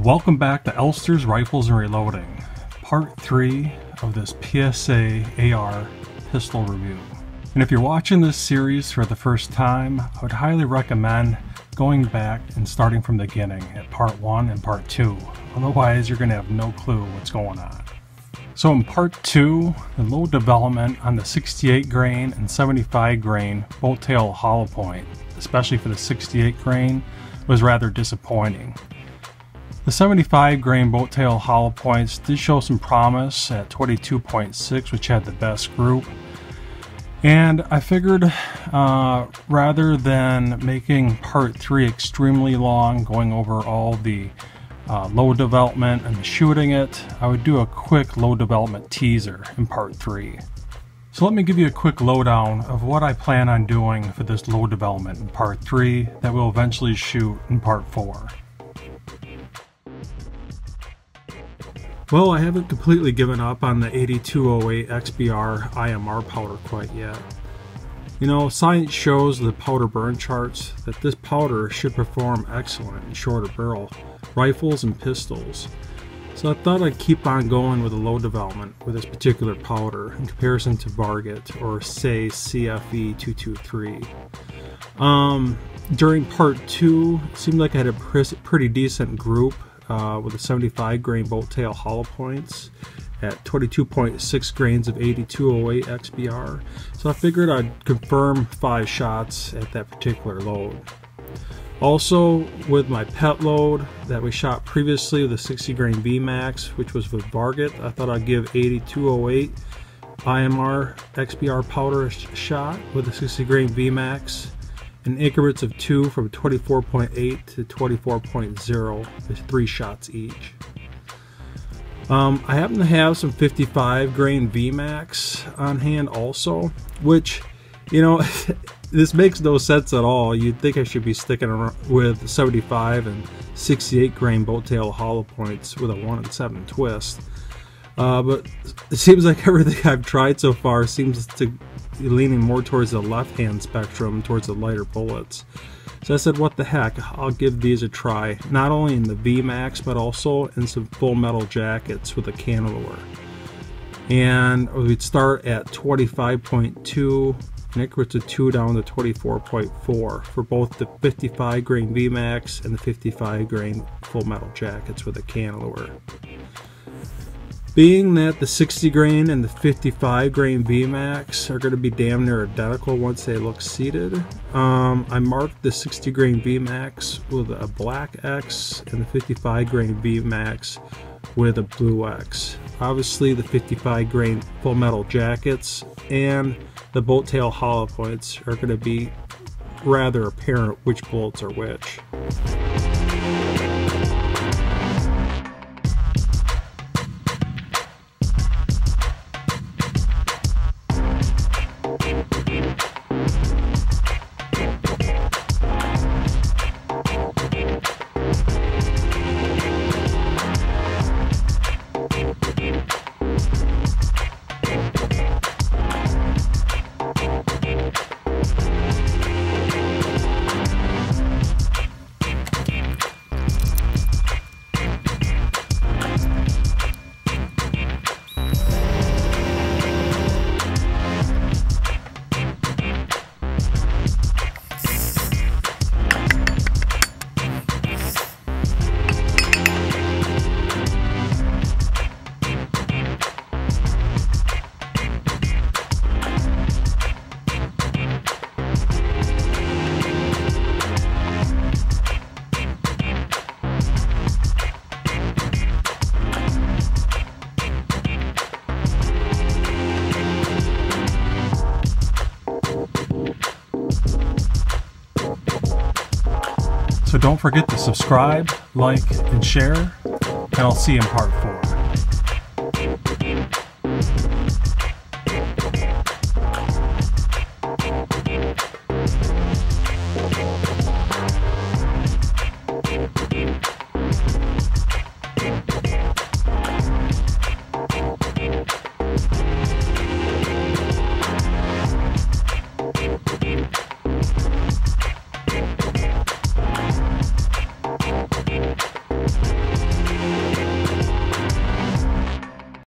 Welcome back to Elster's Rifles and Reloading, part 3 of this PSA AR pistol review. And if you're watching this series for the first time, I would highly recommend going back and starting from the beginning at part 1 and part 2. Otherwise, you're going to have no clue what's going on. So in part 2, the load development on the 68 grain and 75 grain bolt tail hollow point, especially for the 68 grain, was rather disappointing. The 75 grain bolt tail hollow points did show some promise at 22.6, which had the best group. And I figured rather than making part 3 extremely long, going over all the load development and shooting it, I would do a quick load development teaser in part 3. So let me give you a quick lowdown of what I plan on doing for this load development in part 3 that we'll eventually shoot in part 4. Well, I haven't completely given up on the 8208 XBR IMR powder quite yet. You know, science shows the powder burn charts that this powder should perform excellent in shorter barrel rifles and pistols. So I thought I'd keep on going with the load development with this particular powder in comparison to Varget or say CFE 223. During part 2, it seemed like I had a pretty decent group with the 75 grain bolt tail hollow points at 22.6 grains of 8208 XBR. So I figured I'd confirm 5 shots at that particular load. Also, with my pet load that we shot previously with the 60 grain VMAX, which was with Varget, I thought I'd give 8208 IMR XBR powder a shot with the 60 grain VMAX in increments of 2 from 24.8 to 24.0 with 3 shots each. I happen to have some 55 grain VMAX on hand also, which, you know, this makes no sense at all. You'd think I should be sticking around with 75 and 68 grain bolt tail hollow points with a 1-7 twist. But it seems like everything I've tried so far seems to be leaning more towards the left-hand spectrum, towards the lighter bullets. So I said, what the heck, I'll give these a try, not only in the VMAX, but also in some full metal jackets with a cantilever. And we'd start at 25.2, and increments of 2 down to 24.4 for both the 55 grain VMAX and the 55 grain full metal jackets with a cantilever. Being that the 60 grain and the 55 grain VMAX are going to be damn near identical once they look seated, I marked the 60 grain VMAX with a black X and the 55 grain VMAX with a blue X. Obviously the 55 grain full metal jackets and the bolt tail hollow points are going to be rather apparent which bullets are which. So don't forget to subscribe, like, and share, and I'll see you in part 4.